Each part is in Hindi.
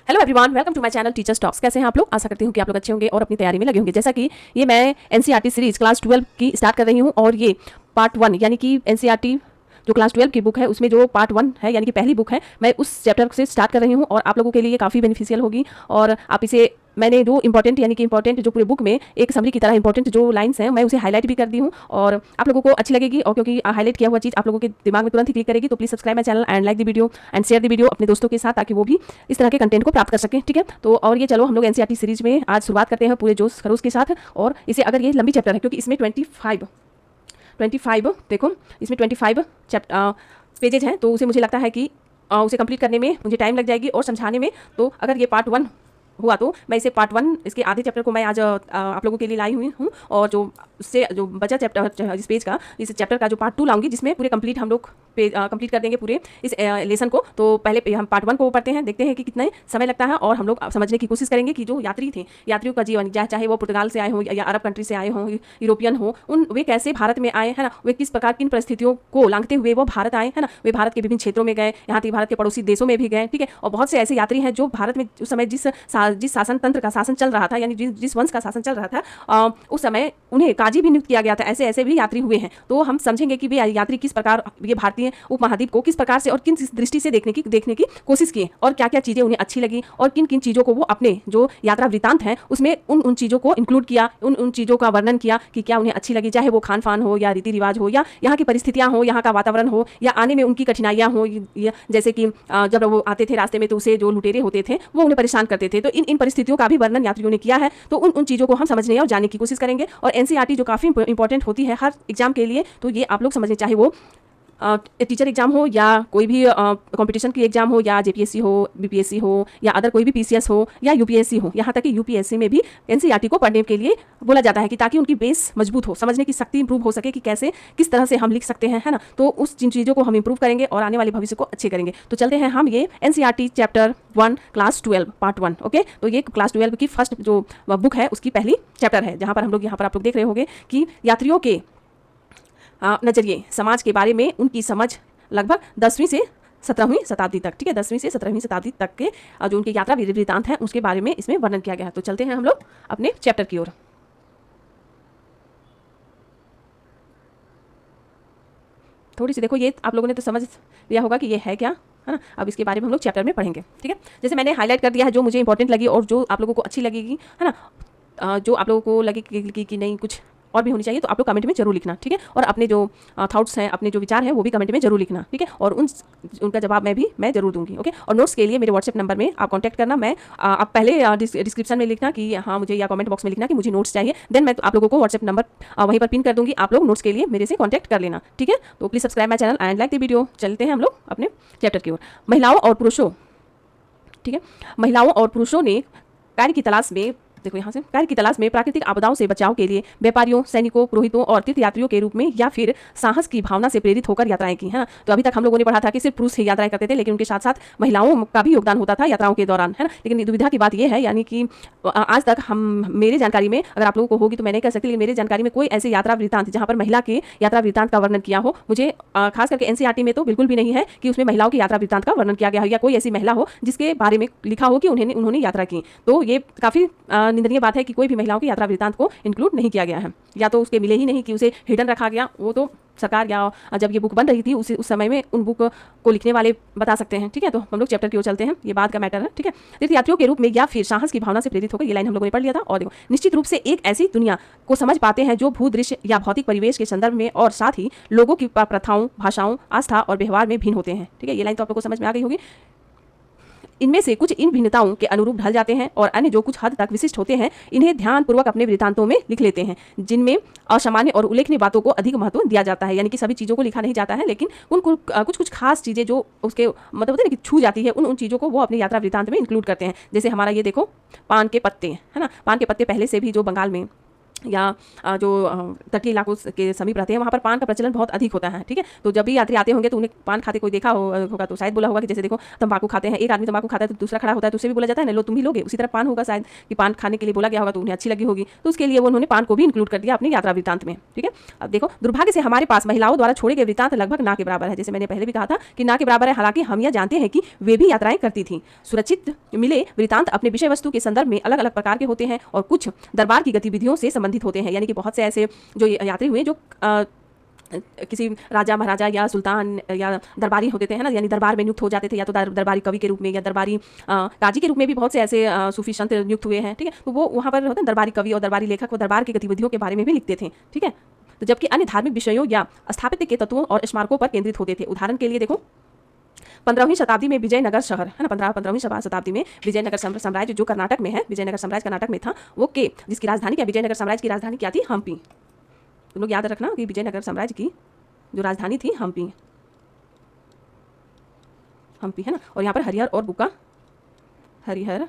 Hello everyone, welcome to my channel teachers talks. कैसे हैं आप लोग? आशा करती हूँ कि आप लोग अच्छे होंगे और अपनी तैयारी में लगे होंगे। जैसा कि ये मैं एनसीईआरटी सीरीज क्लास 12 की स्टार्ट कर रही हूँ और ये पार्ट 1 यानी कि एनसीईआरटी जो क्लास 12 की बुक है उसमें जो पार्ट 1 है यानी कि पहली बुक है, मैं उस चैप्टर से स्टार्ट कर रही हूँ और आप लोगों के लिए काफ़ी बेनिफिशियल होगी। और आप इसे मैंने जो इंपॉर्टेंट यानी कि इंपॉर्टेंट जो पूरे बुक में एक समरी की तरह इंपॉर्टेंट जो लाइंस हैं मैं उसे हाईलाइट भी कर दी हूँ और आप लोगों को अच्छी लगेगी। और क्योंकि हाईलाइट किया हुआ चीज़ आप लोगों के दिमाग में तुरंत ही क्लिक करेगी, तो please subscribe my channel and like the video and share the video अपने दोस्तों के साथ, ताकि वो भी इस तरह के कंटेंट को प्राप्त कर सकें। ठीक है, तो और ये चलो हम लोग एनसीईआरटी सीरीज में आज शुरुआत करते हैं पूरे जोश खरोश के साथ। और इसे अगर ये लंबी चैप्टर है क्योंकि इसमें 25 देखो इसमें 25 पेजेज हैं, तो उसे मुझे लगता है कि उसे कंप्लीट करने में मुझे टाइम लग जाएगी और समझाने में। तो अगर ये पार्ट 1 हुआ तो मैं इसे पार्ट 1 इसके आधे चैप्टर को मैं आज आप लोगों के लिए लाई हुई हूँ, और जो उससे जो बचा चैप्टर इस पेज का, इस चैप्टर का जो पार्ट 2 लाऊंगी, जिसमें पूरे कंप्लीट हम लोग कंप्लीट कर देंगे पूरे इस लेसन को। तो पहले हम पार्ट 1 को पढ़ते हैं, देखते हैं कि कितना समय लगता है, और हम लोग समझने की कोशिश करेंगे कि जो यात्री थे, यात्रियों का जीवन, चाहे वो पुर्तगाल से आए हों या अरब कंट्री से आए हों, यूरोपियन हो, वे कैसे भारत में आए, है ना, वे किस प्रकार किन परिस्थितियों को लांघते हुए वो भारत आए, है ना, वे भारत के विभिन्न क्षेत्रों में गए, यहाँ तक भारत के पड़ोसी देशों में भी गए। ठीक है, और बहुत से ऐसे यात्री हैं जो भारत में उस समय जिस शासन तंत्र का शासन चल रहा था, यानी जिस वंश का शासन चल रहा था, उस समय उन्हें काजी भी नियुक्त किया गया था। ऐसे ऐसे भी यात्री हुए हैं। तो हम समझेंगे कि वे यात्री किस प्रकार ये भारतीय उपमहाद्वीप को किस प्रकार से और किन दृष्टि से देखने की कोशिश की, और क्या क्या चीज़ें उन्हें अच्छी लगी, और किन किन चीज़ों को वो अपने जो यात्रा वृत्तांत है उसमें उन चीज़ों को इंक्लूड किया, उन चीज़ों का वर्णन किया कि क्या उन्हें अच्छी लगी, चाहे वो खान पान हो या रीति रिवाज हो या यहाँ की परिस्थितियाँ हो, यहाँ का वातावरण हो, या आने में उनकी कठिनाइयाँ हो, जैसे कि जब वो आते थे रास्ते में तो उसे जो लुटेरे होते थे वो उन्हें परेशान करते थे। तो इन परिस्थितियों का भी वर्णन यात्रियों ने किया है। तो उन चीज़ों को हम समझने और जानने की कोशिश करेंगे। और एनसीईआरटी जो काफ़ी इंपॉर्टेंट होती है हर एग्जाम के लिए, तो ये आप लोग समझने, चाहे वो टीचर एग्जाम हो या कोई भी कंपटीशन की एग्जाम हो, या जेपीएससी हो, बीपीएससी हो, या अदर कोई भी पीसीएस हो या यूपीएससी हो, यहाँ तक कि यूपीएससी में भी एनसीईआरटी को पढ़ने के लिए बोला जाता है कि ताकि उनकी बेस मजबूत हो, समझने की शक्ति इंप्रूव हो सके कि कैसे किस तरह से हम लिख सकते हैं, है ना। तो उस जिन चीज़ों को हम इंप्रूव करेंगे और आने वाले भविष्य को अच्छे करेंगे। तो चलते हैं हम ये NCERT chapter 1 class 12 part 1। Okay, तो ये क्लास 12 की फर्स्ट जो बुक है उसकी पहली चैप्टर है, जहाँ पर हम लोग यहाँ पर आप लोग देख रहे होंगे कि यात्रियों के नजरिए समाज के बारे में उनकी समझ लगभग 10वीं से 17वीं शताब्दी तक, ठीक है, 10वीं से 17वीं शताब्दी तक के जो उनके यात्रा वृत्तांत हैं उसके बारे में इसमें वर्णन किया गया है। तो चलते हैं हम लोग अपने चैप्टर की ओर। थोड़ी सी देखो, ये आप लोगों ने तो समझ लिया होगा कि ये है क्या, है ना। अब इसके बारे में हम लोग चैप्टर में पढ़ेंगे। ठीक है, जैसे मैंने हाईलाइट कर दिया है जो मुझे इंपॉर्टेंट लगी और जो आप लोगों को अच्छी लगेगी, है ना, जो आप लोगों को लगे कि नहीं कुछ और भी होनी चाहिए, तो आप लोग कमेंट में जरूर लिखना। ठीक है, और अपने जो थॉट्स हैं, अपने जो विचार हैं वो भी कमेंट में जरूर लिखना। ठीक है, और उनका जवाब मैं जरूर दूंगी। ओके, और नोट्स के लिए मेरे व्हाट्सएप नंबर में आप कांटेक्ट करना। मैं आप पहले डिस्क्रिप्शन में लिखना कि हाँ मुझे, या कमेंट बॉक्स में लिखना कि मुझे नोट्स चाहिए, देन मैं आप लोगों को व्हाट्सएप नंबर वहीं पर पिन कर दूंगी। आप लोग नोट्स के लिए मेरे से कॉन्टैक्ट कर लेना। ठीक है, तो please subscribe my channel and like the video. चलते हैं हम लोग अपने चैप्टर की ओर। महिलाओं और पुरुषों, ठीक है, महिलाओं और पुरुषों ने कार्य की तलाश में, देखो यहाँ से, कार्य की तलाश में प्राकृतिक आपदाओं से बचाव के लिए व्यापारियों, सैनिकों, पुरोहितों और तीर्थयात्रियों के रूप में या फिर साहस की भावना से प्रेरित होकर यात्राएं की, है ना। तो अभी तक हम लोगों ने पढ़ा था कि सिर्फ पुरुष ही यात्राएं करते थे, लेकिन उनके साथ साथ महिलाओं का भी योगदान होता था यात्राओं के दौरान, है ना। लेकिन दुविधा की बात यह है, यानी कि आज तक मेरी जानकारी में, अगर आप लोगों को होगी तो मैं नहीं कह सकती, लेकिन मेरी जानकारी में कोई ऐसे यात्रा वृत्तांत जहाँ पर महिला के यात्रा वृत्तांत का वर्णन किया हो, मुझे खास करके एनसीईआरटी में तो बिल्कुल भी नहीं है कि उसमें महिलाओं की यात्रा वृत्तांत का वर्णन किया गया हो, या कोई ऐसी महिला हो जिसके बारे में लिखा हो कि उन्होंने यात्रा की। तो ये काफ़ी निंदनीय बात है कि कोई भी महिलाओं की यात्रा वृत्तांत को इंक्लूड नहीं किया गया है, या तो उसके मिले ही नहीं कि उसे हिडन रखा गया। वो तो सरकार या जब ये बुक बन रही थी उस समय में उन बुक को लिखने वाले बता सकते हैं। ठीक है, तो हम लोग चैप्टर की ओर चलते हैं, ये बात का मैटर है। ठीक है, तीर्थयात्रियों के रूप में या फिर साहस की भावना से प्रेरित होकर, ये लाइन हम लोगों ने पढ़ लिया था। और देखो, निश्चित रूप से एक ऐसी दुनिया को समझ पाते हैं जो भूदृश्य या भौतिक परिवेश के संदर्भ में और साथ ही लोगों की प्रथाओं, भाषाओं, आस्था और व्यवहार में भिन्न होते हैं। ठीक है, ये लाइन तो आप लोगों को समझ में आ गई होगी। इनमें से कुछ इन भिन्नताओं के अनुरूप ढल जाते हैं और अन्य जो कुछ हद तक विशिष्ट होते हैं इन्हें ध्यानपूर्वक अपने वृत्तांतों में लिख लेते हैं, जिनमें असामान्य और उल्लेखनीय बातों को अधिक महत्व दिया जाता है। यानी कि सभी चीज़ों को लिखा नहीं जाता है, लेकिन कुछ खास चीज़ें जो उसके मतलब होता है ना कि छू जाती है, उन चीज़ों को वो अपनी यात्रा वृत्तांत में इंक्लूड करते हैं। जैसे हमारा ये देखो, पान के पत्ते, है ना, पान के पत्ते पहले से भी जो बंगाल में या जो तटीय इलाकों के समीप रहते हैं वहाँ पर पान का प्रचलन बहुत अधिक होता है। ठीक है, तो जब भी यात्री आते होंगे तो उन्हें पान खाते कोई देखा होगा तो शायद बोला होगा कि जैसे देखो तंबाकू खाते हैं, एक आदमी तंबाकू खाता है तो दूसरा खड़ा होता है तो उसे भी बोला जाता है ना लो तुम भी लोगे, उसी तरह पान होगा शायद कि पान खाने के लिए बोला गया होगा तो उन्हें अच्छी लगी होगी, तो उसके लिए वो उन्होंने पान को भी इंक्लूड कर दिया अपनी यात्रा वृत्तांत में। ठीक है, अब देखो दुर्भाग्य से हमारे पास महिलाओं द्वारा छोड़े गए वृत्तांत लगभग ना के बराबर है। जैसे मैंने पहले भी कहा था कि ना के बराबर है, हालांकि हम यह जानते हैं कि वे भी यात्राएं करती थीं। सुरक्षित मिले वृत्तांत अपने विषय वस्तु के संदर्भ में अलग अलग प्रकार के होते हैं और कुछ दरबार की गतिविधियों से संबंधित होते हैं, यानी कि बहुत से ऐसे जो यात्री हुए जो किसी राजा महाराजा या सुल्तान या दरबारी होते थे, है ना, यानी दरबार में नियुक्त हो जाते थे, या तो दरबारी कवि के रूप में या दरबारी काजी के रूप में भी बहुत से ऐसे सूफी संत नियुक्त हुए हैं। ठीक है, तो वो वहाँ पर होते हैं दरबारी कवि और दरबारी लेखक, वो दरबार की गतिविधियों के बारे में भी लिखते थे। ठीक है, तो जबकि अन्य धार्मिक विषयों या स्थापत्य के तत्वों और स्मारकों पर केंद्रित होते थे। उदाहरण के लिए देखो 15वीं शताब्दी में विजयनगर शहर, है ना, 15वीं शताब्दी में विजयनगर साम्राज्य जो कर्नाटक में है, विजयनगर साम्राज्य कर्नाटक में था, वो के जिसकी राजधानी क्या, विजयनगर साम्राज्य की राजधानी क्या थी, हम्पी। तुम लोग याद रखना कि विजयनगर साम्राज्य की जो राजधानी थी हम्पी, हम्पी, है ना, और यहाँ पर हरिहर और बुक्का, हरिहर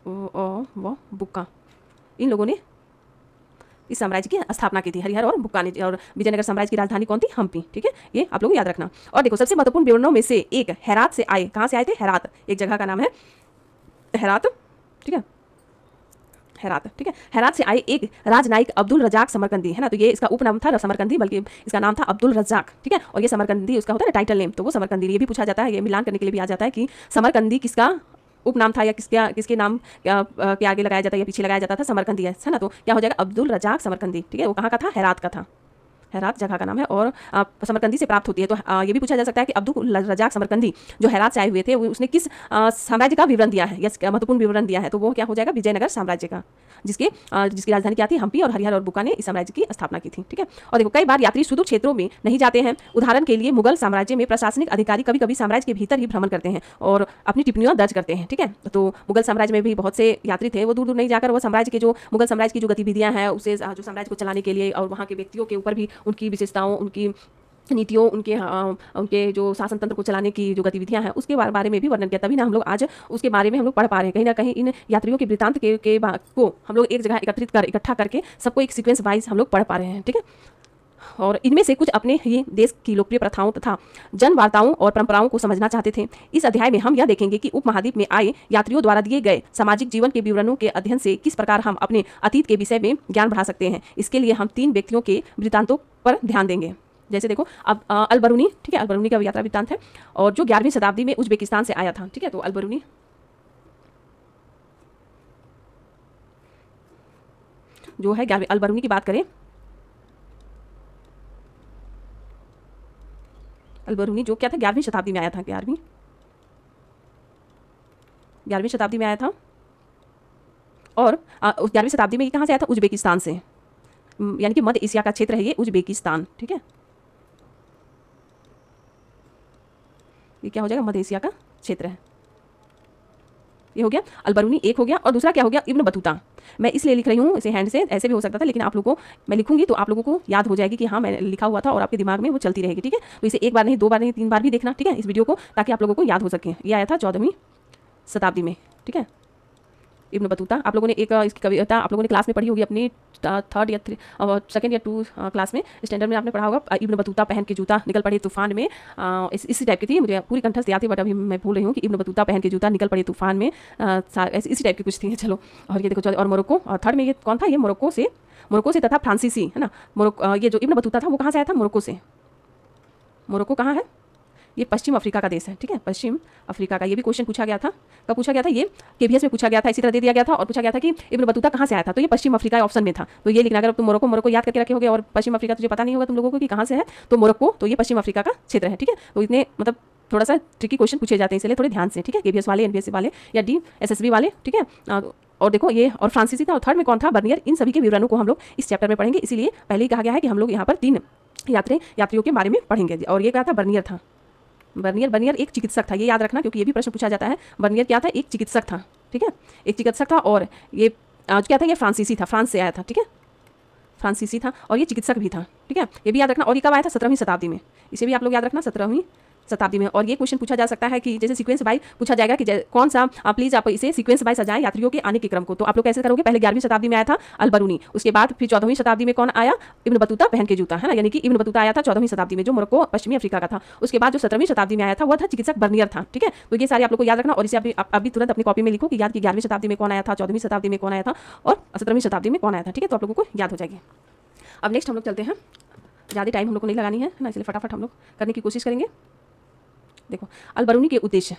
और व बुक्का, इन लोगों ने इस साम्राज्य की स्थापना की थी, हरिहर और बुक्का ने। और विजयनगर साम्राज्य की राजधानी कौन थी, हम्पी। ठीक है, ये आप लोग याद रखना। और देखो सबसे महत्वपूर्ण विवरणों में से एक हेरात से आए, कहाँ से आए थे, हेरात, एक जगह का नाम है हेरात। ठीक है, हेरात। ठीक है, हेरात से आए एक राजनायक अब्दुल रजाक समरकंदी, है ना, तो ये इसका उपनाम था समरकंदी, बल्कि इसका नाम था अब्दुल रजाक। ठीक है, और ये समरकंदी उसका होता है ना टाइटल नेम, तो वो समरकंदी। ये भी पूछा जाता है, ये मिलान करने के लिए भी आ जाता है कि समरकंदी किसका उपनाम था या किसके नाम के आगे लगाया जाता है या पीछे लगाया जाता था, समरकंदी है ना, तो क्या हो जाएगा, अब्दुल रजाक समरकंदी। ठीक है, वो कहाँ का था, हेरात का था, हेरात जगह का नाम है और समरकंदी से प्राप्त होती है। तो ये भी पूछा जा सकता है कि अब्दुल रजाक समरकंदी जो हेरात से आए हुए थे उसने किस साम्राज्य का विवरण दिया है या महत्वपूर्ण विवरण दिया है, तो वो क्या हो जाएगा, विजयनगर साम्राज्य का, जिसकी राजधानी क्या थी, हम्पी, और हरिहर और बुक्का ने इस साम्राज्य की स्थापना की थी। ठीक है, और देखो कई बार यात्री सुदूर क्षेत्रों में नहीं जाते हैं। उदाहरण के लिए मुगल साम्राज्य में प्रशासनिक अधिकारी कभी कभी साम्राज्य के भीतर ही भ्रमण करते हैं और अपनी टिप्पणियां दर्ज करते हैं। ठीक है, तो मुगल साम्राज्य में भी बहुत से यात्री थे, वो दूर दूर नहीं जाकर वो साम्राज्य के जो मुगल साम्राज्य की जो गतिविधियां हैं उसे जो साम्राज्य को चलाने के लिए और वहाँ के व्यक्तियों के ऊपर भी उनकी विशेषताओं, उनकी नीतियों, उनके जो शासन तंत्र को चलाने की जो गतिविधियां हैं उसके बारे में भी वर्णन किया। तभी ना हम लोग आज उसके बारे में हम लोग पढ़ पा रहे हैं। कहीं ना कहीं इन यात्रियों के वृत्तांत को हम लोग एक जगह इकट्ठा करके सबको एक सीक्वेंस वाइज हम लोग पढ़ पा रहे हैं। ठीक है, और इनमें से कुछ अपने ही देश की लोकप्रिय प्रथाओं तथा जन वार्ताओं और परंपराओं को समझना चाहते थे। इस अध्याय में हम यह देखेंगे कि उपमहाद्वीप में आए यात्रियों द्वारा दिए गए सामाजिक जीवन के विवरणों के अध्ययन से किस प्रकार हम अपने अतीत के विषय में ज्ञान बढ़ा सकते हैं। इसके लिए हम 3 व्यक्तियों के वृत्तांतों पर ध्यान देंगे। जैसे देखो अब अलबरूनी, ठीक है, अलबरूनी का यात्रा वृत्तांत है और जो 11वीं शताब्दी में उज्बेकिस्तान से आया था। ठीक है, तो अलबरूनी जो है 11वीं, अलबरूनी की बात करें, अलबरूनी जो क्या था, 11वीं शताब्दी में आया था, 11वीं शताब्दी में आया था और उस 11वीं शताब्दी में ये कहाँ से आया था, उज्बेकिस्तान से, यानी कि मध्य एशिया का क्षेत्र है ये उज्बेकिस्तान। ठीक है, ये क्या हो जाएगा, मध्य एशिया का क्षेत्र है। ये हो गया अलबरूनी, एक हो गया, और दूसरा क्या हो गया, इब्न बतूता। मैं इसलिए लिख रही हूँ इसे हैंड से, ऐसे भी हो सकता था, लेकिन आप लोगों को मैं लिखूंगी तो आप लोगों को याद हो जाएगी कि हाँ मैंने लिखा हुआ था और आपके दिमाग में वो चलती रहेगी। ठीक है, तो इसे एक बार नहीं, 2 बार नहीं, 3 बार भी देखना। ठीक है, इस वीडियो को, ताकि आप लोगों को याद हो सके। ये आया था 14वीं शताब्दी में। ठीक है, इब्न बतूता। आप लोगों ने एक इसकी कविता आप लोगों ने क्लास में पढ़ी होगी, अपनी 3rd या 2nd या 2 क्लास में, स्टैंडर्ड में आपने पढ़ा होगा, इब्न बतूता पहन के जूता निकल पड़े तूफान में। इसी टाइप की थी, मुझे पूरी कंठस्थ याद थी बट अभी मैं भूल रही हूँ कि इब्न बतूता पहन के जूता निकल पड़े तूफान में, इसी टाइप की कुछ थी। चलो, और ये देखो, और मोरक्को, और 3rd में ये कौन था, ये मोरक्को से तथा फ्रांसीसी, है ना। ये जो इब्न बतूता था वो कहाँ से आया था, मोरक्को से। मोरक्को कहाँ है, ये पश्चिम अफ्रीका का देश है। ठीक है, पश्चिम अफ्रीका का। ये भी क्वेश्चन पूछा गया था, कब पूछा गया था, ये केबीएस में पूछा गया था, इसी तरह दे दिया गया था और पूछा गया था कि इब्न बतूता कहाँ से आया था, तो ये पश्चिम अफ्रीका ऑप्शन में था। तो ये लिखना, अगर तुम मोरक्को याद करके रखे होगे और पश्चिम अफ्रीका तुझे पता नहीं होगा तुम लोगों को कि कहाँ से है, तो मोरक्को, तो ये पश्चिम अफ्रीका का क्षेत्र है। ठीक है, तो इतने मतलब थोड़ा सा ट्रिकी क्वेश्चन पूछे जाते हैं, इसलिए थोड़े ध्यान से। ठीक है, केबीएस वाले, एनबीएससी वाले या DSSB वाले। ठीक है, और देखो ये, और फ्रांसीसी था, और 3rd में कौन था, बर्नियर। इन सभी के विवरणों को हम लोग इस चैप्टर में पढ़ेंगे, इसीलिए पहले ही कहा गया है कि हम लोग यहाँ पर 3 यात्रियों के बारे में पढ़ेंगे। और ये क्या था, बर्नियर था। बर्नियर एक चिकित्सक था, ये याद रखना क्योंकि ये भी प्रश्न पूछा जाता है। बर्नियर क्या था, एक चिकित्सक था। ठीक है, एक चिकित्सक था, और ये क्या था, ये फ्रांसीसी था, फ्रांस से आया था। ठीक है, फ्रांसीसी था और ये चिकित्सक भी था। ठीक है, ये भी याद रखना। और ये कब आया था, 17वीं शताब्दी में। इसे भी आप लोग याद रखना, 17वीं शताब्दी में। और ये क्वेश्चन पूछा जा सकता है कि जैसे सीक्वेंस बाय पूछा जाएगा कि कौन सा, प्लीज आप इसे सीक्वेंस बाय सजाएं यात्रियों के आने के क्रम को। तो आप लोग कैसे करोगे, पहले 11वीं शताब्दी में आया था अल बरूनी, उसके बाद फिर 14वीं शताब्दी में कौन आया, इब्न बतूता पहन के जूता, है ना, यानी कि इब्न बतूता आया था 14वीं शताब्दी में, जो मोरक्को पश्चिमी अफ्रीका का था। उसके बाद जो 17वीं शताब्दी में आया था वह था चिकित्सक बर्नियर था। ठीक है, तो ये सारे आप लोग को याद रखना और इसे अभी तुरंत अपनी कॉपी में लिखो कि याद कि 11वीं शताब्दी में कौन आया था, 14वीं शताब्दी में कौन आया था और 17वीं शताब्दी में कौन आया था। ठीक है, तो आप लोगों को याद हो जाएगी। अब नेक्स्ट हम लोग चलते हैं, ज़्यादा टाइम हम लोग को नहीं लगानी है ना, इसलिए फटाफट हम लोग करने की कोशिश करेंगे। देखो अल बरूनी के उद्देश्य,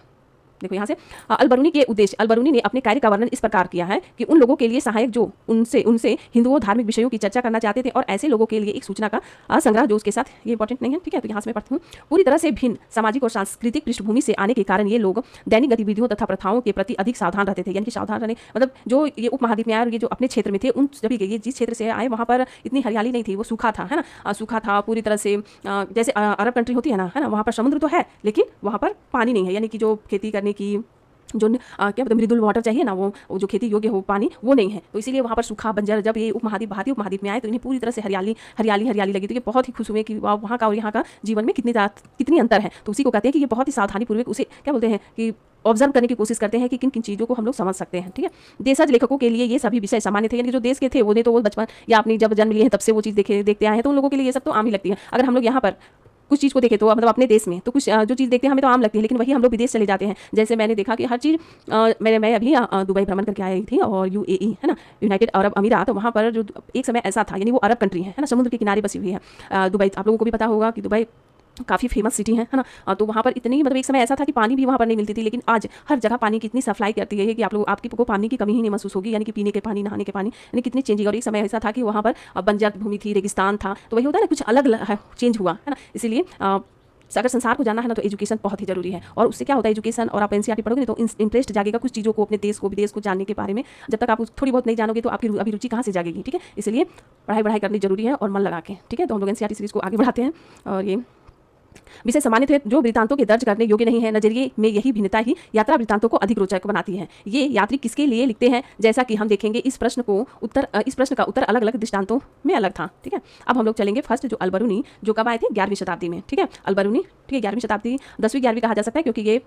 देखो यहाँ से अल बरूनी के उद्देश्य, अल बरूनी ने अपने कार्य का वर्णन इस प्रकार किया है कि उन लोगों के लिए सहायक जो उनसे हिंदुओं धार्मिक विषयों की चर्चा करना चाहते थे और ऐसे लोगों के लिए एक सूचना का संग्रह जो उसके साथ, ये इंपॉर्टेंट नहीं है, ठीक है, तो यहाँ से मैं पढ़ती हूँ। पूरी तरह से भिन्न सामाजिक और सांस्कृतिक पृष्ठभूमि से आने के कारण ये लोग दैनिक गतिविधियों तथा प्रथाओं के प्रति अधिक सावधान रहते थे। यानी कि सावधान रहने मतलब जो ये उपमहाद्वीप में आए और ये जो अपने क्षेत्र में थे, उन सभी के ये जिस क्षेत्र से आए वहाँ पर इतनी हरियाली नहीं थी, वो सूखा था, है ना, सूखा था पूरी तरह से, जैसे अरब कंट्री होती है ना, वहाँ पर समुद्र तो है लेकिन वहाँ पर पानी नहीं है, यानी कि जो खेती करने की जो क्या मतलब मृदुल वाटर चाहिए ना, वो जो खेती योग्य हो पानी वो नहीं है, तो इसीलिए वहाँ पर सूखा बंजर। जब ये भारतीय उपमहाद्वीप में आए तो इन्हें पूरी तरह से हरियाली लगी, तो ये बहुत ही खुश हुए कि वहाँ का और यहाँ का जीवन में कितनी अंतर है। तो उसी को कहते हैं कि ये बहुत ही सावधानीपूर्वक उसे क्या बोलते हैं कि ऑब्जर्व करने की कोशिश करते हैं कि किन किन चीज़ों को हम लोग समझ सकते हैं। ठीक है, देशज लेखकों के लिए ये सभी विषय सामान्य थे, यानी कि जो देश के थे वो बचपन या अपनी जब जन्म लिए हैं तब से वो चीज़ देखते आए हैं, तो उन लोगों के लिए ये सब तो आम ही लगती है। अगर हम लोग यहाँ पर कुछ चीज़ को देखें तो मतलब अपने देश में तो कुछ जो चीज़ देखते हैं हमें तो आम लगती है, लेकिन वही हम लोग विदेश चले जाते हैं। जैसे मैंने देखा कि हर चीज़ मैं अभी दुबई भ्रमण करके आई थी और UAE है ना, यूनाइटेड अरब अमीरात, तो वहाँ पर जो एक समय ऐसा था, यानी वो अरब कंट्री है ना, समुद्र के किनारे बसी हुई है दुबई। आप लोगों को भी पता होगा कि दुबई काफ़ी फेमस सिटी है ना, तो वहाँ पर इतनी मतलब एक समय ऐसा था कि पानी भी वहाँ पर नहीं मिलती थी, लेकिन आज हर जगह पानी की इतनी सप्लाई करती है कि आपको पानी की कमी ही नहीं महसूस होगी, यानी कि पीने के पानी, नहाने के पानी, यानी कितनी चेंजिंग। और एक समय ऐसा था कि वहाँ पर बंजर भूमि थी, रेगिस्तान था, तो वही होता है ना, कुछ अलग चेंज हुआ है ना। इसीलिए अगर संसार को जानना है ना तो एजुकेशन बहुत ही जरूरी है। और उससे क्या होता है एजुकेशन, और आप NCERT पढ़ोगे तो इंटरेस्ट जागेगा कुछ चीज़ों को, अपने देश को विदेश को जानने के बारे में। जब तक आप थोड़ी बहुत नहीं जानोगे तो आपकी अभिरुचि कहाँ से जागेगी। ठीक है, इसलिए पढ़ाई करनी जरूरी है और मन लगा के। ठीक है, तो हम लोग NCERT सीरीज को आगे बढ़ाते हैं। और ये विषय सामान्य थे जो वृत्तांतों के दर्ज करने योग्य नहीं है। नजरिए में यही भिन्नता ही यात्रा वृत्तांतों को अधिक रोचक बनाती है। ये यात्री किसके लिए लिखते हैं, जैसा कि हम देखेंगे इस प्रश्न का उत्तर अलग अलग दृष्टांतों में अलग था। ठीक है, अब हम लोग चलेंगे फर्स्ट जो अल बरूनी, जो कब आए थे 11वीं शताब्दी में। ठीक है, अल बरूनी, ठीक है, 11वीं शताब्दी, 10वीं 11वीं कहा जा सकता है क्योंकि ये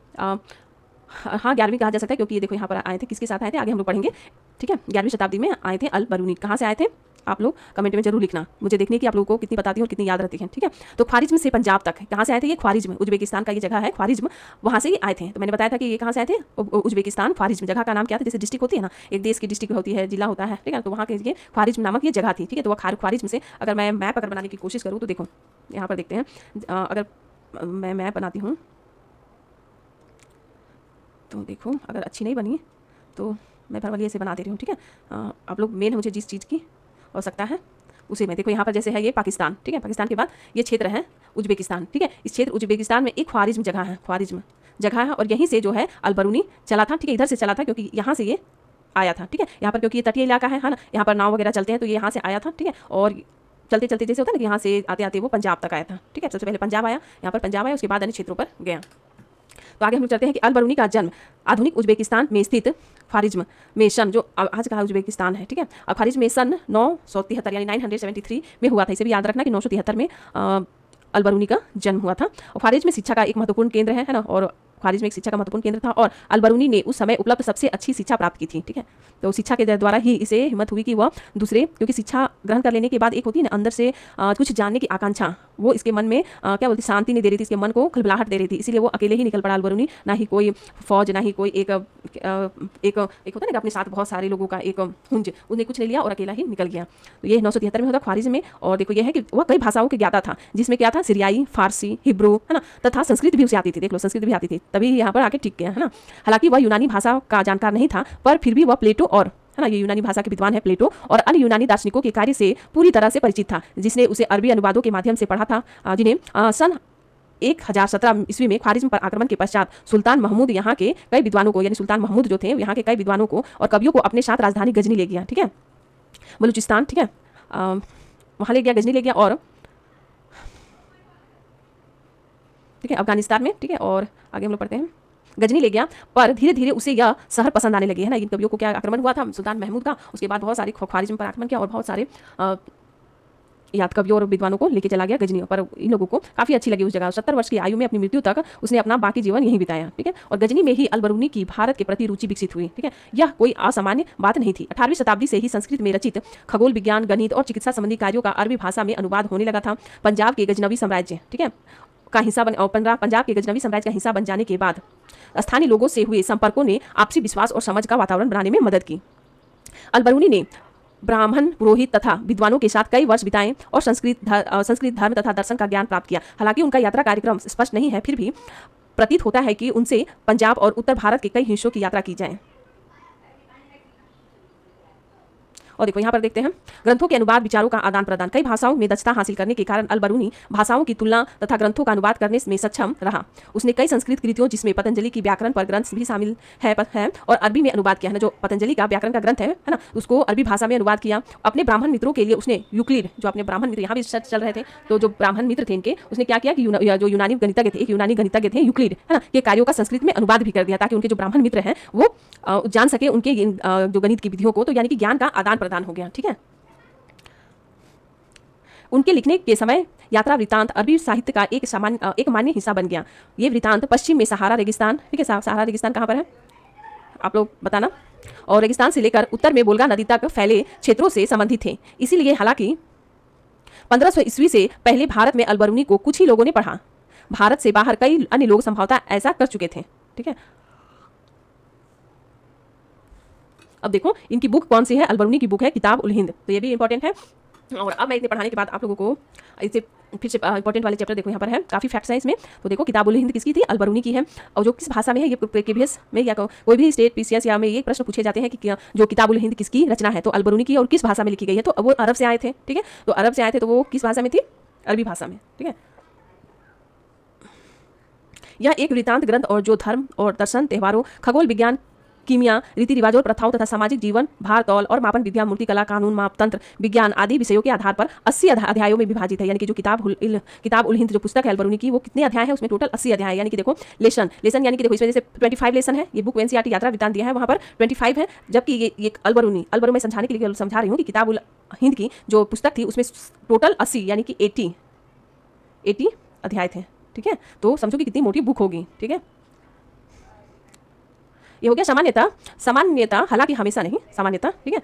हाँ 11वीं कहा जा सकता है क्योंकि ये देखो यहाँ पर आए थे, किसके साथ आए थे आगे हम लोग पढ़ेंगे। ठीक है, 11वीं शताब्दी में आए थे अल बरूनी। कहाँ से आए थे आप लोग कमेंट में जरूर लिखना, मुझे देखने की आप लोगों को कितनी बताती है और कितनी याद रहती है। ठीक है, तो ख्वारिज्म से पंजाब तक कहाँ से आए थे, ये ख्वारिज्म उज्बेकिस्तान का ये जगह है ख्वारिज्म, वहाँ से ये आए थे। तो मैंने बताया था कि ये कहाँ से आए थे, उज्बेकिस्तान। ख्वारिज्म जगह का नाम क्या था, जैसे डिस्ट्रिक्ट होती है ना, एक देश की डिस्ट्रिक्ट होती है, जिला होता है, ठीक है, तो वहाँ के ये ख्वारिज्म नामक ये जगह थी। ठीक है, तो वह ख्वारिज्म से अगर मैं मैप अगर बनाने की कोशिश करूँ तो देखो यहाँ पर देखते हैं, अगर मैं मैप बनाती हूँ तो देखो अगर अच्छी नहीं बनी तो मैं भरवलिए से बना दे रही हूँ। ठीक है, आप लोग मेन मुझे जिस चीज़ की आवश्यकता है उसे मैं देखो यहाँ पर जैसे है ये पाकिस्तान। ठीक है, पाकिस्तान के बाद ये क्षेत्र है उज्बेकिस्तान। ठीक है, इस क्षेत्र उज्बेकिस्तान में एक ख्वारिज्म जगह है, ख्वारिज्म जगह है, और यहीं से जो है अल बरूनी चला था। ठीक है, इधर से चला था क्योंकि यहाँ से ये आया था। ठीक है, यहाँ पर क्योंकि ये तटीय इलाका है ना, यहाँ पर नाव वगैरह चलते हैं, तो ये यहाँ से आया था। ठीक है, और चलते चलते जैसे होता है ना कि यहाँ से आते आते वो पंजाब तक आया था। ठीक है, सबसे पहले पंजाब आया, यहाँ पर पंजाब आया, उसके बाद अन्य क्षेत्रों पर गया। तो आगे हम चलते हैं कि अल बरूनी का जन्म आधुनिक उज्बेकिस्तान में स्थित ख्वारिज्म में सन, जो आज का उज्बेकिस्तान है, ठीक है, और ख्वारिज्म में सन 973 यानी 973 में हुआ था। इसे भी याद रखना कि 973 में अल बरूनी का जन्म हुआ था। और ख्वारिज्म में शिक्षा का एक महत्वपूर्ण केंद्र है ना, और ख्वारिज्म में एक शिक्षा का महत्वपूर्ण केंद्र था, और अल बरूनी ने उस समय उपलब्ध सबसे अच्छी शिक्षा प्राप्त की थी। ठीक है, तो शिक्षा के द्वारा ही इसे हिम्मत हुई कि वह दूसरे, क्योंकि शिक्षा ग्रहण कर लेने के बाद एक होती है ना अंदर से कुछ जानने की आकांक्षा, वो इसके मन में क्या बोलती शांति नहीं दे रही थी, इसके मन को खलबलाहट दे रही थी, इसीलिए वो अकेले ही निकल पड़ा अल बरूनी, ना ही कोई फौज, ना ही कोई एक होता है ना अपने साथ बहुत सारे लोगों का एक हुंज, उसने कुछ नहीं लिया और अकेला ही निकल गया। तो ये 973 में होता ख्वारिज्म में। और देखो ये है कि वह कई भाषाओं के ज्ञाता था, जिसमें क्या था सीरियाई, फारसी, हिब्रू, है ना, तथा संस्कृत भी उसे आती थी। देख लो संस्कृत भी आती थी, तभी यहाँ पर आके टिक गया, है ना। हालांकि वह यूनानी भाषा का जानकार नहीं था, पर फिर भी वह प्लेटो और, है ना, ये यूनानी भाषा के विद्वान है प्लेटो और अन्य यूनानी दार्शनिकों के कार्य से पूरी तरह से परिचित था, जिसने उसे अरबी अनुवादों के माध्यम से पढ़ा था, जिन्हें सन 1017 ईस्वी में ख्वारिज्म पर आक्रमण के पश्चात सुल्तान महमूद यहाँ के कई विद्वानों को, यानी सुल्तान महमूद जो थे यहाँ के कई विद्वानों को और कवियों को अपने साथ राजधानी गजनी ले गया। ठीक है, बलूचिस्तान, ठीक है, वहाँ ले गया, गजनी ले गया, और ठीक है अफगानिस्तान में। ठीक है, और आगे हम लोग पढ़ते हैं, गजनी ले गया, पर धीरे धीरे उसे यह शहर पसंद आने लगे, है ना। इन कवियों को क्या आक्रमण हुआ था सुल्तान महमूद का, उसके बाद बहुत सारे ख्वारिज्म पर आक्रमण किया और बहुत सारे याद कवियों और विद्वानों को लेके चला गया गजनी, पर इन लोगों को काफ़ी अच्छी लगी उस जगह। 70 वर्ष की आयु में अपनी मृत्यु तक उसने अपना बाकी जीवन यहीं बिताया, ठीक है। और गजनी में ही अलबरूनी की भारत के प्रति रुचि विकसित हुई, ठीक है। यह कोई असामान्य बात नहीं थी। 18वीं शताब्दी से ही संस्कृत में रचित खगोल विज्ञान, गणित और चिकित्सा संबंधी कार्यों का अरबी भाषा में अनुवाद होने लगा था। पंजाब के गजनवी साम्राज्य, ठीक है, का हिस्सा बन और पंजाब के गजनवी साम्राज्य का हिस्सा बन जाने के बाद स्थानीय लोगों से हुए संपर्कों ने आपसी विश्वास और समझ का वातावरण बनाने में मदद की। अलबरूनी ने ब्राह्मण, पुरोहित तथा विद्वानों के साथ कई वर्ष बिताए और संस्कृत धर्म तथा दर्शन का ज्ञान प्राप्त किया। हालांकि उनका यात्रा कार्यक्रम स्पष्ट नहीं है, फिर भी प्रतीत होता है कि उनसे पंजाब और उत्तर भारत के कई हिस्सों की यात्रा की जाए। और देखो यहाँ पर देखते हैं ग्रंथों के अनुवाद, विचारों का आदान प्रदान। कई भाषाओं में दक्षता हासिल करने के कारण अलबरूनी भाषाओं की तुलना तथा ग्रंथों का अनुवाद करने में सक्षम रहा। उसने कई संस्कृत कृतियों, जिसमें पतंजलि की व्याकरण पर ग्रंथ भी शामिल है और अरबी में अनुवाद किया है ना, जो पतंजलि का व्याकरण का ग्रंथ है ना, उसको अरबी भाषा में अनुवाद किया। अपने ब्राह्मण मित्रों के लिए उसने यूक्लिड, जो अपने ब्राह्मण मित्र यहाँ भी सर्च चल रहे थे, तो जो ब्राह्मण मित्र थे इनके, उसने क्या किया कि जो यूनानी गणितज्ञ थे, एक यूनानी गणितज्ञ थे यूक्लिड, है ना, के कार्यों का संस्कृत में अनुवाद भी कर दिया, ताकि उनके जो ब्राह्मण मित्र हैं वो जान सके उनके जो गणित की विधियों को, तो यानी कि ज्ञान का आदान प्रदान हो गया, ठीक है। उनके लिखने के समय यात्रा वृत्तांत अरबी साहित्य का एक मान्य हिस्सा बन गया। ये वृत्तांत पश्चिम में सहारा रेगिस्तान, ठीक है, सहारा रेगिस्तान कहाँ पर है आप लोग बताना, और रेगिस्तान से लेकर उत्तर में वोल्गा नदी तक फैले क्षेत्रों से संबंधित थे। इसीलिए हालांकि 1500 ईस्वी से पहले भारत में अलबरूनी को कुछ ही लोगों ने पढ़ा। भारत से बाहर कई अन्य लोग संभवतः ऐसा कर चुके थे, ठीक है। अब देखो इनकी बुक कौन सी है, अलबरूनी की बुक है किताब उल हिंद, तो ये भी इंपॉर्टेंट है। और अब मैं इतने पढ़ाने के बाद आप लोगों को इससे फिर से इंपॉर्टेंट वाले चैप्टर देखो, यहाँ पर है काफ़ी फैक्ट्स हैं इसमें। तो देखो किताब उल हिंद किसकी थी, अलबरूनी की है। और जो किस भाषा में है, ये केवीएस में या कोई भी स्टेट पीसीएस या में ये प्रश्न पूछे जाते हैं कि जो किताब उल हिंद किसकी रचना है, तो अलबरूनी की, और किस भाषा में लिखी गई है, तो वो अरब से आए थे, ठीक है। तो अरब से आए थे, तो वो किस भाषा में थी, अरबी भाषा में, ठीक है। यह एक वृत्तांत ग्रंथ और जो धर्म और दर्शन, त्योहारों, खगोल विज्ञान, कीमिया, रीति रिवाजों, प्रथाओं तथा सामाजिक जीवन, भार तौल और मापन विद्या, मूर्तिकला, कानून, मापतंत्र, विज्ञान आदि विषयों के आधार पर 80 अध्यायों में विभाजित है। यानी कि जो किताब उल हिंद जो पुस्तक है अलबरूनी की, वो कितने अध्याय है, उसमें टोटल 80 अध्याय है। यानी कि देखो लेसन यानी कि देखो इसमें जैसे 25 लेसन है, ये बुक एनसीईआरटी यात्रा वृत्तांत दिया है, वहाँ पर 25 है, जबकि ये अलबरूनी मैं समझाने के लिए समझा रही हूँ कि किताब उल हिंद की जो पुस्तक थी उसमें टोटल 80 यानी कि 80 अध्याय थे, ठीक है। तो समझो कि कितनी मोटी बुक होगी, ठीक है। ये हो गया सामान्यता, हालांकि हमेशा नहीं, सामान्यता, ठीक है।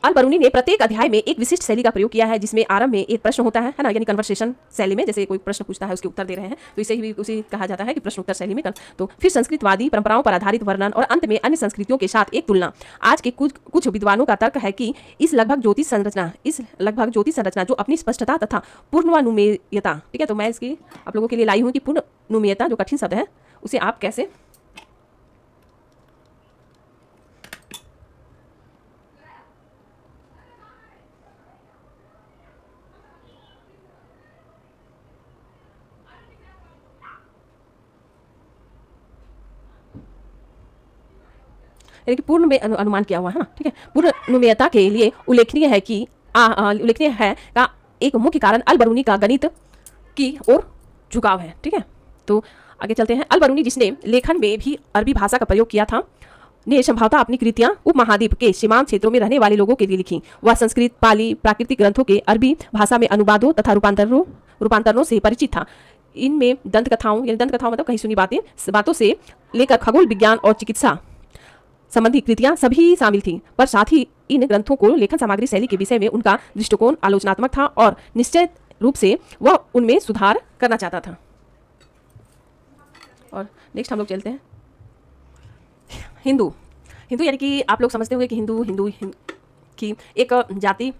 अलबरूनी ने प्रत्येक अध्याय में एक विशिष्ट शैली का प्रयोग किया है, जिसमें आरंभ में एक प्रश्न होता है ना, यानी कन्वर्सेशन शैली में, जैसे कोई प्रश्न पूछता है उसके उत्तर दे रहे हैं, तो इसे ही उसे कहा जाता है कि प्रश्न उत्तर शैली में। तो फिर संस्कृतवादी परंपराओं पर आधारित वर्णन और अंत में अन्य संस्कृतियों के साथ एक तुलना। आज के कुछ विद्वानों का तर्क है कि इस लगभग ज्योतिष संरचना जो अपनी स्पष्टता तथा पूर्वानुमेयता, ठीक है, तो मैं इसकी आप लोगों के लिए लाई हूँ कि पूर्वानुमेयता जो कठिन शब्द है उसे आप कैसे यानी कि पूर्ण में अनुमान किया हुआ है ना, ठीक है। पूर्वानुमेयता के लिए उल्लेखनीय है का एक मुख्य कारण अलबरूनी का गणित की ओर झुकाव है, ठीक है। तो आगे चलते हैं। अलबरूनी जिसने लेखन में भी अरबी भाषा का प्रयोग किया था, ने संभवतः अपनी कृतियां उपमहाद्वीप के सीमांत क्षेत्रों में रहने वाले लोगों के लिए लिखी। वह संस्कृत, पाली, प्राकृतिक ग्रंथों के अरबी भाषा में अनुवादों तथा रूपांतरणों से परिचित था। इनमें दंत कथाओं मतलब कहीं सुनी बातों से लेकर खगोल विज्ञान और चिकित्सा संबंधी कृतियां सभी शामिल थीं, पर साथ ही इन ग्रंथों को लेखन सामग्री शैली के विषय में उनका दृष्टिकोण आलोचनात्मक था और निश्चित रूप से वह उनमें सुधार करना चाहता था। और नेक्स्ट हम लोग चलते हैं हिंदू यानी कि आप लोग समझते होंगे कि हिंदू की एक जाति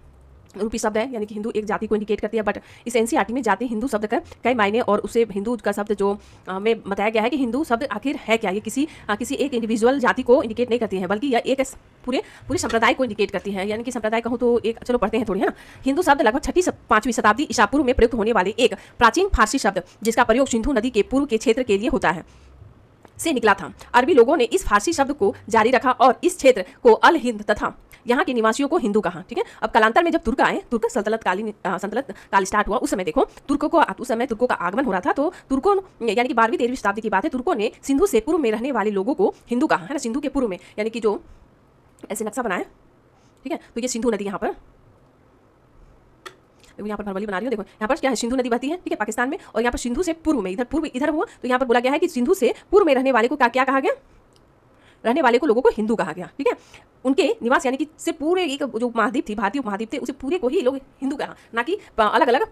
रूपी शब्द है, यानी कि हिंदू एक जाति को इंडिकेट करती है। बट इस एनसीईआरटी में जाति हिंदू शब्द का कई मायने और उसे हिंदू का शब्द जो हमें बताया गया है कि हिंदू शब्द आखिर है क्या, ये किसी एक इंडिविजुअल जाति को इंडिकेट नहीं करती है, बल्कि यह एक पूरे संप्रदाय को इंडिकेट करती है। यानी कि संप्रदाय कहूँ तो एक चलो पढ़ते हैं थोड़ी, है ना। हिंदू शब्द लगभग 6वीं से 5वीं शताब्दी ईसा पूर्व में प्रयुक्त होने वाले एक प्राचीन फारसी शब्द, जिसका प्रयोग सिंधु नदी के पूर्व के क्षेत्र के लिए होता है, से निकला था। अरबी लोगों ने इस फारसी शब्द को जारी रखा और इस क्षेत्र को अल हिंद तथा यहाँ के निवासियों को हिंदू कहा, ठीक है। अब कालांतर में जब तुर्क आए, तुर्क सल्तनत काल स्टार्ट हुआ, उस समय देखो उस समय तुर्कों का आगमन हो रहा था। तो तुर्कों यानी कि 12वीं 13वीं शताब्दी की बात है, तुर्कों ने सिंधु से पूर्व में रहने वाले लोगों को हिंदू कहा, है ना। सिंधु के पूर्व में यानी कि जो ऐसे नक्शा बनाए, ठीक है, तो ये सिंधु नदी यहाँ पर देखो यहाँ पर भरवली बना रही हूँ, देखो यहाँ पर क्या है, सिंधु नदी बहती है, ठीक है, पाकिस्तान में, और यहाँ पर सिंधु से पूर्व में, इधर हुआ, तो यहाँ पर बोला गया है कि सिंधु से पूर्व में रहने वाले को क्या कहा गया, रहने वाले को लोगों को हिंदू कहा गया, ठीक है। उनके निवास यानी कि से पूरे एक जो महाद्वीप थी, भारतीय उपमहाद्वीप थे, उसे पूरे को ही लोग हिंदू कहा, ना कि अलग अलग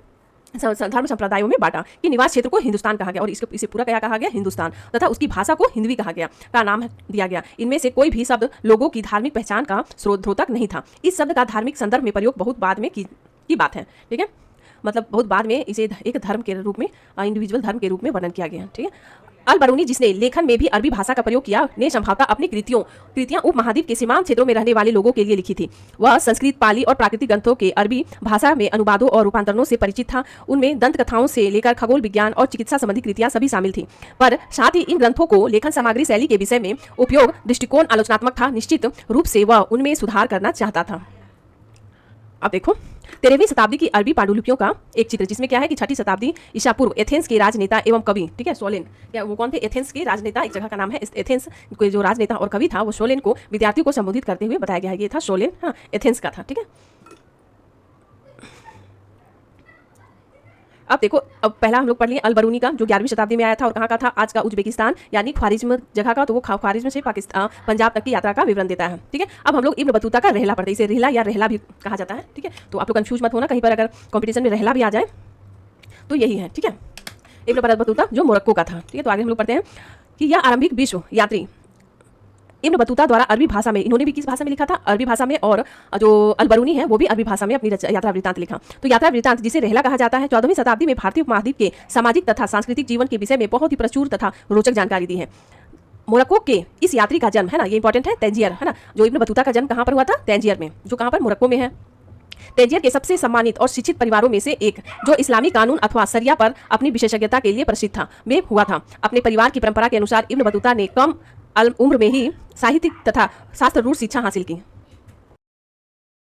धर्म संप्रदायों में बांटा, कि निवास क्षेत्र को हिंदुस्तान कहा गया और इसे पूरा क्या कहा गया, हिंदुस्तान, तथा उसकी भाषा को हिंदवी कहा गया, का नाम दिया गया। इनमें से कोई भी शब्द लोगों की धार्मिक पहचान का स्रोतक नहीं था। इस शब्द का धार्मिक संदर्भ में प्रयोग बहुत बाद में की बात है, ठीक है, मतलब बहुत बाद में इसे एक धर्म के रूप में, इंडिविजुअल धर्म के रूप में वर्णन किया गया, ठीक है। अल बरूनी, जिसने लेखन में भी अरबी भाषा का प्रयोग किया, ने संभवतः अपनी कृतियां उपमहाद्वीप के सीमांत क्षेत्रों में रहने वाले लोगों के लिए लिखी थी। वह संस्कृत, पाली और प्राकृतिक ग्रंथों के अरबी भाषा में अनुवादों और रूपांतरणों से परिचित था। उनमें दंत कथाओं से लेकर खगोल विज्ञान और चिकित्सा संबंधी कृतियां सभी शामिल थी, पर साथ ही इन ग्रंथों को लेखन सामग्री शैली के विषय में उपयोग दृष्टिकोण आलोचनात्मक था। निश्चित रूप से वह उनमें सुधार करना चाहता था। अब देखो 13वीं शताब्दी की अरबी पांडुलिपियों का एक चित्र, जिसमें क्या है कि 6ठी शताब्दी ईसा पूर्व एथेंस के राजनेता एवं कवि, ठीक है, सोलेन, क्या वो कौन थे, एथेंस के राजनेता, एक जगह का नाम है। एथेंस के जो राजनेता और कवि था वो सोलेन को विद्यार्थियों को संबोधित करते हुए बताया गया है, ये था सोलेन, हाँ, एथेंस का था, ठीक है। अब देखो, अब पहला हम लोग पढ़ लिए अल बरूनी का, जो 11वीं शताब्दी में आया था और कहाँ का था, आज का उज्बेकिस्तान यानी ख्वारिज्म जगह का, तो वो ख्वारिज्म से पाकिस्तान पंजाब तक की यात्रा का विवरण देता है, ठीक है। अब हम लोग इब्न बतूता का रहला पढ़ते हैं, इसे रिहला या रहला भी कहा जाता है, ठीक है, तो आप लोग कंफ्यूज मत होना, कहीं पर अगर कॉम्पिटिशन में रहला भी आ जाए तो यही है, ठीक है। इब्न बतूता जो मोरक्को का था, ठीक है। तो आगे हम लोग पढ़ते हैं कि यह आरंभिक विश्व यात्री इब्न बतूता द्वारा अरबी भाषा में, इन्होंने भी किस भाषा में लिखा था, अरबी भाषा में, और जो अल बरूनी है वो भी अरबी भाषा में अपनी यात्रा वृत्तांत लिखा। तो यात्रा वृत्तांत, जिसे रहला कहा जाता है, 14वीं शताब्दी में भारतीय उपमहाद्वीप के सामाजिक तथा सांस्कृतिक जीवन के विषय में बहुत ही प्रचुर तथा रोचक जानकारी दी है। मोरक्को के इस यात्री का जन्म है ना, ये इंपॉर्टेंट है, तंजियर, है ना, जो इब्न बतूता का जन्म कहाँ पर हुआ था, तंजियर में, जो कहाँ पर, मोरक्को में है। तंजियर के सबसे सम्मानित और शिक्षित परिवारों में से एक, जो इस्लामी कानून अथवा शरिया पर अपनी विशेषज्ञता के लिए प्रसिद्ध था, में हुआ था। अपने परिवार की परंपरा के अनुसार इब्न बतूता ने कम उम्र में ही साहित्यिक तथा शास्त्र रूढ़ शिक्षा हासिल की।